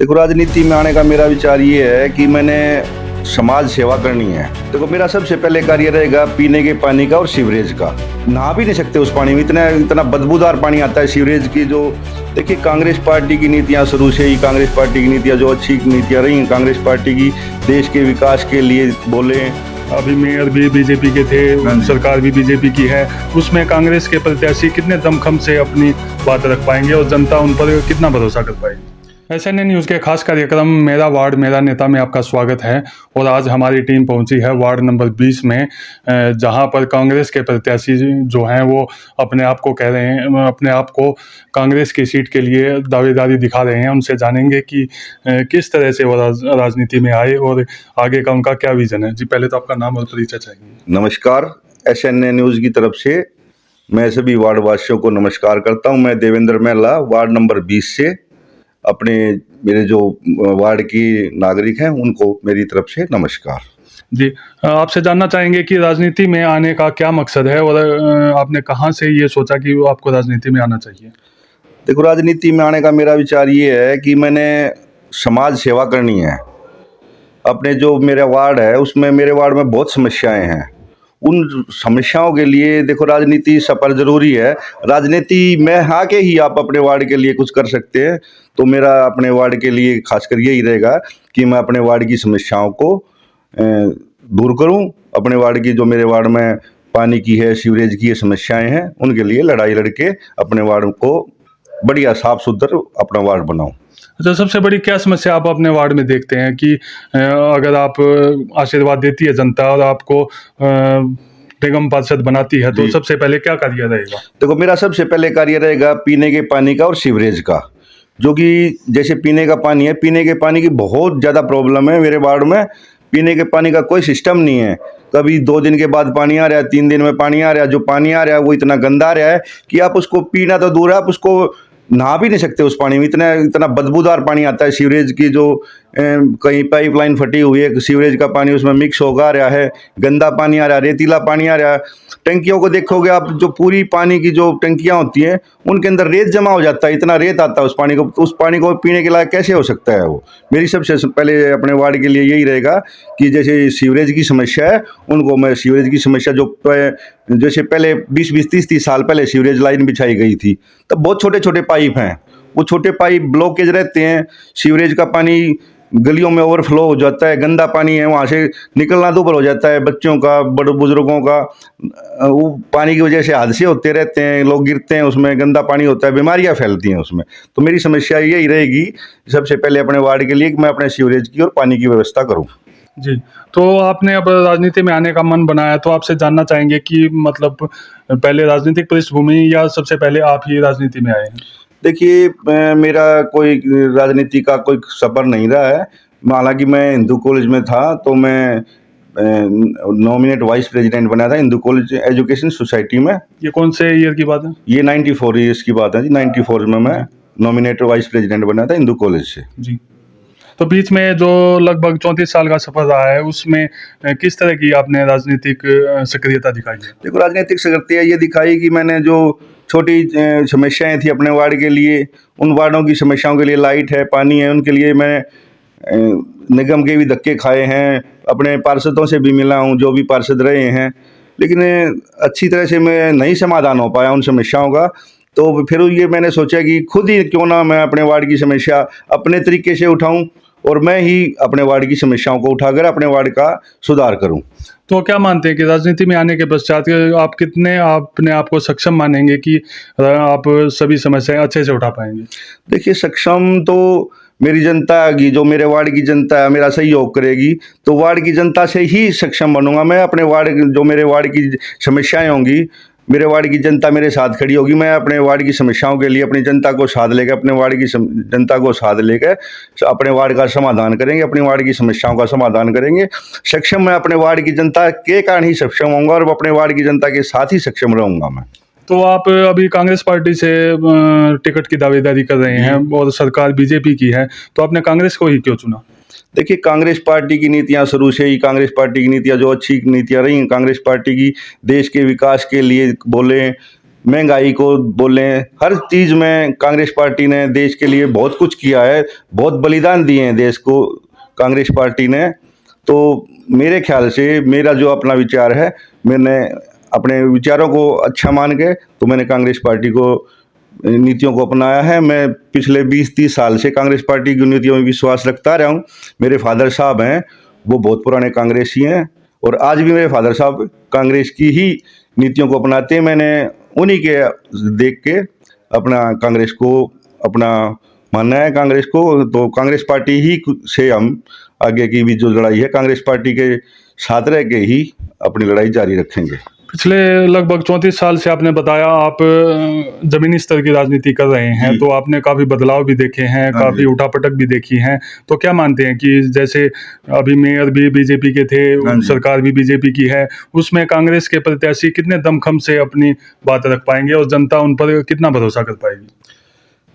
देखो, राजनीति में आने का मेरा विचार ये है कि मैंने समाज सेवा करनी है। देखो, मेरा सबसे पहले कार्य रहेगा पीने के पानी का और सीवरेज का। नहा भी नहीं सकते उस पानी में, इतना इतना बदबूदार पानी आता है सीवरेज की। जो देखिए, कांग्रेस पार्टी की नीतियां शुरू से ही, कांग्रेस पार्टी की नीतियां जो अच्छी नीतियां रही हैं कांग्रेस पार्टी की, देश के विकास के लिए बोले। अभी मेयर भी बीजेपी के थे, सरकार भी बीजेपी की है, उसमें कांग्रेस के प्रत्याशी कितने दमखम से अपनी बात रख पाएंगे और जनता उन पर कितना भरोसा कर पाएगी। SNA न्यूज़ के खास कार्यक्रम मेरा वार्ड मेरा नेता में आपका स्वागत है। और आज हमारी टीम पहुंची है वार्ड नंबर 20 में, जहां पर कांग्रेस के प्रत्याशी जो हैं वो अपने आप को कह रहे हैं, अपने आप को कांग्रेस की सीट के लिए दावेदारी दिखा रहे हैं। उनसे जानेंगे कि किस तरह से वो राजनीति में आए और आगे का उनका क्या विजन है। जी, पहले तो आपका नाम और परिचय चाहिए। नमस्कार, SNA न्यूज़ की तरफ से मैं सभी वार्ड वासियों को नमस्कार करता हूं। मैं देवेंद्र महला, वार्ड नंबर 20 से अपने मेरे जो वार्ड की नागरिक हैं उनको मेरी तरफ से नमस्कार। जी, आपसे जानना चाहेंगे कि राजनीति में आने का क्या मकसद है और आपने कहाँ से ये सोचा कि वो आपको राजनीति में आना चाहिए। देखो, राजनीति में आने का मेरा विचार ये है कि मैंने समाज सेवा करनी है। अपने जो मेरा वार्ड है उसमें, मेरे वार्ड में बहुत समस्याएं हैं। उन समस्याओं के लिए देखो, राजनीति सफल जरूरी है। राजनीति में आके ही आप अपने वार्ड के लिए कुछ कर सकते हैं। तो मेरा अपने वार्ड के लिए खासकर यही रहेगा कि मैं अपने वार्ड की समस्याओं को दूर करूं। अपने वार्ड की, जो मेरे वार्ड में पानी की है, सीवरेज की ये समस्याएं हैं, उनके लिए लड़ाई लड़के अपने वार्ड को बढ़िया साफ सुथरा अपना वार्ड बनाऊं। अच्छा, सबसे बड़ी क्या समस्या आप अपने वार्ड में देखते हैं कि अगर आप आशीर्वाद देती है जनता और आपको निगम पार्षद बनाती है तो सबसे पहले क्या कार्य रहेगा। देखो, मेरा सबसे पहले कार्य रहेगा पीने के पानी का और सीवरेज का। जो कि जैसे पीने का पानी है, पीने के पानी की बहुत ज़्यादा प्रॉब्लम है मेरे वार्ड में। पीने के पानी का कोई सिस्टम नहीं है। कभी 2 दिन के बाद पानी आ रहा है, 3 दिन में पानी आ रहा है। जो पानी आ रहा है वो इतना गंदा आ रहा है कि आप उसको पीना तो दूर है, आप उसको नहा भी नहीं सकते उस पानी में। इतना इतना बदबूदार पानी आता है सीवरेज की। जो कहीं पाइपलाइन फटी हुई है, सीवरेज का पानी उसमें मिक्स होगा आ रहा है, गंदा पानी आ रहा है, रेतीला पानी आ रहा है। टंकियों को देखोगे आप, जो पूरी पानी की जो टंकियां होती हैं उनके अंदर रेत जमा हो जाता है। इतना रेत आता है उस पानी को, तो उस पानी को पीने के लायक कैसे हो सकता है वो। मेरी सबसे पहले अपने वार्ड के लिए यही रहेगा कि जैसे सीवरेज की समस्या है, उनको मैं सीवरेज की समस्या, जो जैसे पहले 20-20, 30-30 साल पहले सीवरेज लाइन बिछाई गई थी, तब बहुत छोटे छोटे पाइप हैं। वो छोटे पाइप ब्लॉकेज रहते हैं, सीवरेज का पानी गलियों में ओवरफ्लो हो जाता है, गंदा पानी है, वहाँ से निकलना दूभर हो जाता है। बच्चों का, बड़े बुजुर्गों का, वो पानी की वजह से हादसे होते रहते हैं, लोग गिरते हैं उसमें, गंदा पानी होता है, बीमारियाँ फैलती हैं उसमें। तो मेरी समस्या यही रहेगी सबसे पहले अपने वार्ड के लिए कि मैं अपने सीवरेज की और पानी की व्यवस्था करूँ। जी, तो आपने अब राजनीति में आने का मन बनाया, तो आपसे जानना चाहेंगे कि मतलब पहले राजनीतिक पृष्ठभूमि या सबसे पहले आप ही राजनीति में आए हैं। देखिए, मेरा कोई राजनीति का कोई सफ़र नहीं रहा है। हालांकि मैं हिंदू कॉलेज में था, तो मैं नॉमिनेट वाइस प्रेसिडेंट बना था हिंदू कॉलेज एजुकेशन सोसाइटी में। ये कौन से ईयर की बात है। ये 94 ईयर्स की बात है जी। 94 में मैं नॉमिनेट वाइस प्रेसिडेंट बना था हिंदू कॉलेज से। जी, तो बीच में जो लगभग 34 साल का सफर रहा है, उसमें किस तरह की आपने राजनीतिक सक्रियता दिखाई है। देखो, राजनीतिक सक्रियता ये दिखाई कि मैंने जो छोटी समस्याएं थी अपने वार्ड के लिए, उन वार्डों की समस्याओं के लिए, लाइट है, पानी है, उनके लिए मैं निगम के भी धक्के खाए हैं, अपने पार्षदों से भी मिला हूँ जो भी पार्षद रहे हैं, लेकिन अच्छी तरह से मैं नहीं समाधान हो पाया उन समस्याओं का। तो फिर ये मैंने सोचा कि खुद ही क्यों ना मैं अपने वार्ड की समस्या अपने तरीके से उठाऊं और मैं ही अपने वार्ड की समस्याओं को उठाकर अपने वार्ड का सुधार करूं। तो क्या मानते हैं कि राजनीति में आने के पश्चात आप कितने अपने आप को सक्षम मानेंगे कि आप सभी समस्याएं अच्छे से उठा पाएंगे। देखिए, सक्षम तो मेरी जनता की, जो मेरे वार्ड की जनता है, मेरा सहयोग करेगी, तो वार्ड की जनता से ही सक्षम बनूंगा मैं। अपने वार्ड, जो मेरे वार्ड की समस्याएं होंगी, मेरे वार्ड की जनता मेरे साथ खड़ी होगी। मैं अपने वार्ड की समस्याओं के लिए अपनी जनता को साथ लेकर, अपने वार्ड की जनता को साथ लेकर अपने वार्ड का समाधान करेंगे, अपने वार्ड की समस्याओं का समाधान करेंगे। सक्षम मैं अपने वार्ड की जनता के कारण ही सक्षम होऊंगा और अपने वार्ड की जनता के साथ ही सक्षम रहूंगा मैं। तो आप अभी कांग्रेस पार्टी से टिकट की दावेदारी कर रहे हैं और सरकार बीजेपी की है, तो आपने कांग्रेस को ही क्यों चुना। देखिए, कांग्रेस पार्टी की नीतियां शुरू से ही, कांग्रेस पार्टी की नीतियां जो अच्छी नीतियां रही हैं कांग्रेस पार्टी की, देश के विकास के लिए बोले, महंगाई को बोलें, हर चीज़ में कांग्रेस पार्टी ने देश के लिए बहुत कुछ किया है, बहुत बलिदान दिए हैं देश को कांग्रेस पार्टी ने। तो मेरे ख्याल से मेरा जो अपना विचार है, मैंने अपने विचारों को अच्छा मान के तो मैंने कांग्रेस पार्टी को नीतियों को अपनाया है। मैं पिछले 20-30 साल से कांग्रेस पार्टी की नीतियों में विश्वास रखता रहा हूँ। मेरे फादर साहब हैं, वो बहुत पुराने कांग्रेसी हैं और आज भी मेरे फादर साहब कांग्रेस की ही नीतियों को अपनाते हैं। मैंने उन्हीं के देख के अपना कांग्रेस को अपना मानना है। कांग्रेस को तो कांग्रेस पार्टी ही से हम आगे की भी जो लड़ाई है कांग्रेस पार्टी के साथ रह के ही अपनी लड़ाई जारी रखेंगे। पिछले लगभग 34 साल से आपने बताया आप जमीनी स्तर की राजनीति कर रहे हैं, जी। तो आपने काफ़ी बदलाव भी देखे हैं, हाँ काफ़ी जी। उठापटक भी देखी हैं। तो क्या मानते हैं कि जैसे अभी मेयर भी बीजेपी के थे, हाँ जी। सरकार भी बीजेपी की है, उसमें कांग्रेस के प्रत्याशी कितने दमखम से अपनी बात रख पाएंगे और जनता उन पर कितना भरोसा कर पाएगी?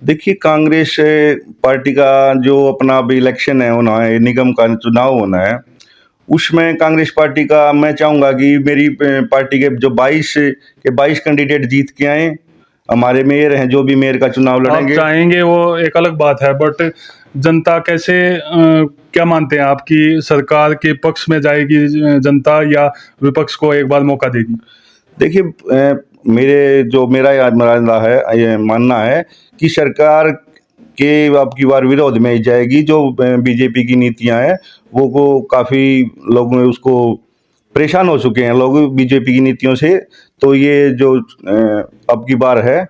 देखिए, कांग्रेस पार्टी का जो अपना अभी इलेक्शन है होना है, निगम का चुनाव होना है, उसमें कांग्रेस पार्टी का मैं चाहूँगा कि मेरी पार्टी के जो 22 कैंडिडेट जीत के आए। हमारे मेयर हैं, जो भी मेयर का चुनाव आप लड़ेंगे। चाहेंगे वो एक अलग बात है, बट जनता कैसे क्या मानते हैं आप कि सरकार के पक्ष में जाएगी जनता या विपक्ष को एक बार मौका देगी? देखिए, मेरा ये मानना है कि सरकार के अब की बार विरोध में ही जाएगी। जो बीजेपी की नीतियां हैं वो को काफ़ी लोग में उसको परेशान हो चुके हैं लोग बीजेपी की नीतियों से। तो ये जो अब की बार है,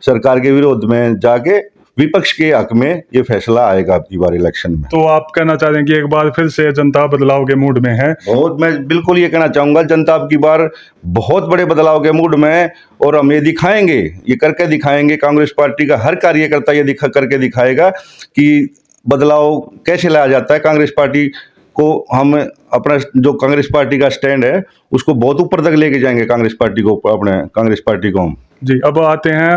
सरकार के विरोध में जाके विपक्ष के हक में ये फैसला आएगा अब की बार इलेक्शन में। तो आप कहना चाह रहे हैं कि एक बार फिर से जनता बदलाव के मूड में है? मैं बिल्कुल ये कहना चाहूँगा, जनता अब की बार बहुत बड़े बदलाव के मूड में है और हम ये दिखाएंगे, ये करके दिखाएंगे। कांग्रेस पार्टी का हर कार्यकर्ता ये करके दिखाएगा कि बदलाव कैसे लाया जाता है। कांग्रेस पार्टी को हम अपना जो कांग्रेस पार्टी का स्टैंड है उसको बहुत ऊपर तक लेके जाएंगे। कांग्रेस पार्टी को हम जी, अब आते हैं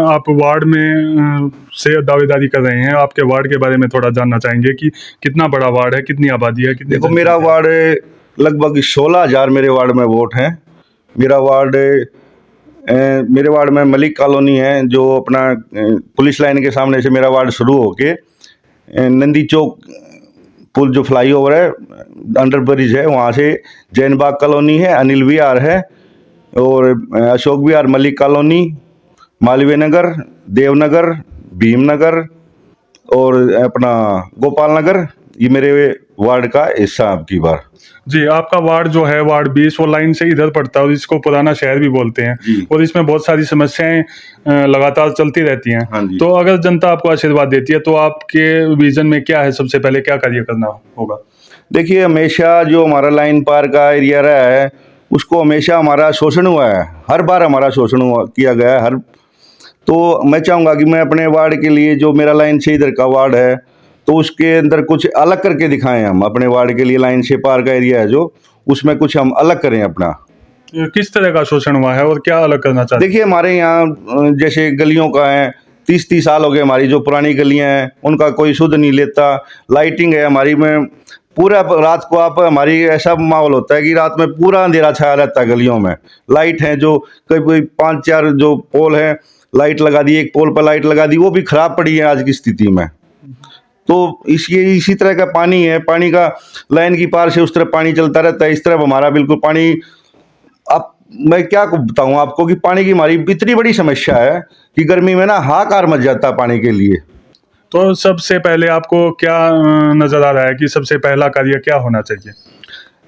आप वार्ड में से दावेदारी कर रहे हैं। आपके वार्ड के बारे में थोड़ा जानना चाहेंगे कि कितना बड़ा वार्ड है, कितनी आबादी है, कितनी देखो, जनसंख्या मेरा है? वार्ड लगभग 16,000 मेरे वार्ड में वोट हैं। मेरा वार्ड मेरे वार्ड में मलिक कॉलोनी है, जो अपना पुलिस लाइन के सामने से मेरा वार्ड शुरू होके नंदी चौक पुल जो फ्लाईओवर है, अंडर ब्रिज है, वहाँ से जैन बाग कॉलोनी है, अनिल विहार है और अशोक विहार, मलिक कॉलोनी, मालवीय नगर, देवनगर, भीमनगर और अपना गोपाल नगर, ये मेरे वार्ड का हिस्सा अब की बार। जी, आपका वार्ड जो है वार्ड 20 वो लाइन से इधर पड़ता है और इसको पुराना शहर भी बोलते हैं जी। और इसमें बहुत सारी समस्याएं लगातार चलती रहती हैं। हाँ जी। तो अगर जनता आपको आशीर्वाद देती है तो आपके विजन में क्या है, सबसे पहले क्या कार्य करना होगा? देखिए, हमेशा जो हमारा लाइन पार का एरिया रहा है उसको हमेशा हमारा शोषण हुआ है। हर बार हमारा शोषण किया गया है। तो मैं चाहूँगा कि मैं अपने वार्ड के लिए, जो मेरा लाइन से इधर का वार्ड है, तो उसके अंदर कुछ अलग करके दिखाएं। हम अपने वार्ड के लिए लाइन से पार का एरिया है जो, उसमें कुछ हम अलग करें अपना। किस तरह का शोषण हुआ है और क्या अलग करना चाहते हैं? देखिए, हमारे यहाँ जैसे गलियों का है, 30-30 साल हो गए हमारी जो पुरानी गलियाँ हैं उनका कोई सुध नहीं लेता। लाइटिंग है हमारी में, पूरा रात को आप हमारी ऐसा माहौल होता है कि रात में पूरा अंधेरा छाया रहता है गलियों में। लाइट है जो कोई 5-4 जो पोल है, लाइट लगा दी, एक पोल पर लाइट लगा दी, वो भी खराब पड़ी है आज की स्थिति में। तो इसी तरह का पानी है, पानी का लाइन की पार से उस तरफ पानी चलता रहता है, इस तरफ हमारा बिल्कुल पानी। अब मैं क्या बताऊं आपको कि पानी की हमारी इतनी बड़ी समस्या है कि गर्मी में ना हाहाकार मच जाता है पानी के लिए। तो सबसे पहले आपको क्या नजर आ रहा है कि सबसे पहला कार्य क्या होना चाहिए?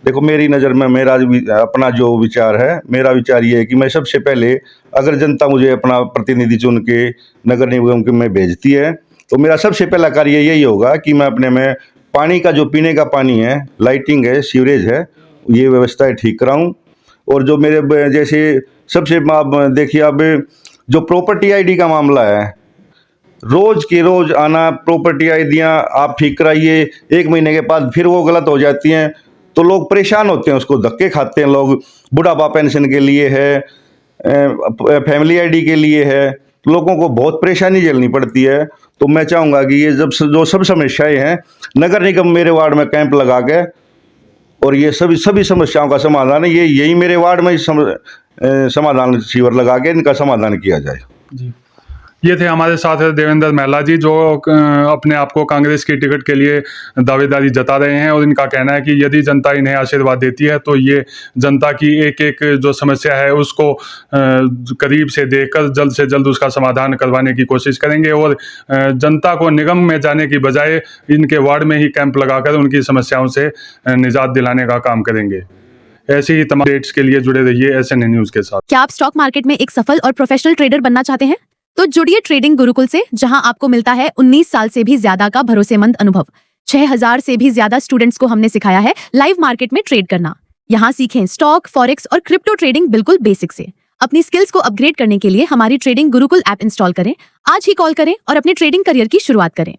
देखो, मेरी नज़र में अपना जो विचार है, मेरा विचार ये है कि मैं सबसे पहले, अगर जनता मुझे अपना प्रतिनिधि चुन के नगर निगम के में भेजती है तो मेरा सबसे पहला कार्य यही होगा कि मैं अपने में पानी का, जो पीने का पानी है, लाइटिंग है, सीवरेज है, ये व्यवस्थाएं ठीक कराऊं। और जो मेरे जैसे सबसे आप देखिए, अब जो प्रॉपर्टी आईडी का मामला है, रोज के रोज आना, प्रॉपर्टी आईडियाँ आप ठीक कराइए, 1 महीने के बाद फिर वो गलत हो जाती हैं तो लोग परेशान होते हैं, उसको धक्के खाते हैं लोग। बुढ़ापा पेंशन के लिए है, फैमिली आईडी के लिए है, लोगों को बहुत परेशानी झेलनी पड़ती है। तो मैं चाहूँगा कि ये जो सब समस्याएं हैं, नगर निगम मेरे वार्ड में कैंप लगा के और ये सभी समस्याओं का समाधान है, यही मेरे वार्ड में समाधान शिविर लगा के इनका समाधान किया जाए। जी, ये थे हमारे साथ देवेंद्र महिला जी, जो अपने आप को कांग्रेस की टिकट के लिए दावेदारी जता रहे हैं, और इनका कहना है कि यदि जनता इन्हें आशीर्वाद देती है तो ये जनता की एक एक जो समस्या है उसको करीब से देखकर जल्द से जल्द उसका समाधान करवाने की कोशिश करेंगे, और जनता को निगम में जाने की बजाय इनके वार्ड में ही कैंप लगाकर उनकी समस्याओं से निजात दिलाने का काम करेंगे। ऐसे ही तमाम अपडेट्स के लिए जुड़े रहिए SNA न्यूज़ के साथ। क्या आप स्टॉक मार्केट में एक सफल और प्रोफेशनल ट्रेडर बनना चाहते हैं? तो जुड़िए ट्रेडिंग गुरुकुल से, जहां आपको मिलता है 19 साल से भी ज्यादा का भरोसेमंद अनुभव। 6000 से भी ज्यादा स्टूडेंट्स को हमने सिखाया है लाइव मार्केट में ट्रेड करना। यहाँ सीखें स्टॉक, फॉरेक्स और क्रिप्टो ट्रेडिंग बिल्कुल बेसिक से। अपनी स्किल्स को अपग्रेड करने के लिए हमारी ट्रेडिंग गुरुकुल ऐप इंस्टॉल करें, आज ही कॉल करें और अपने ट्रेडिंग करियर की शुरुआत करें।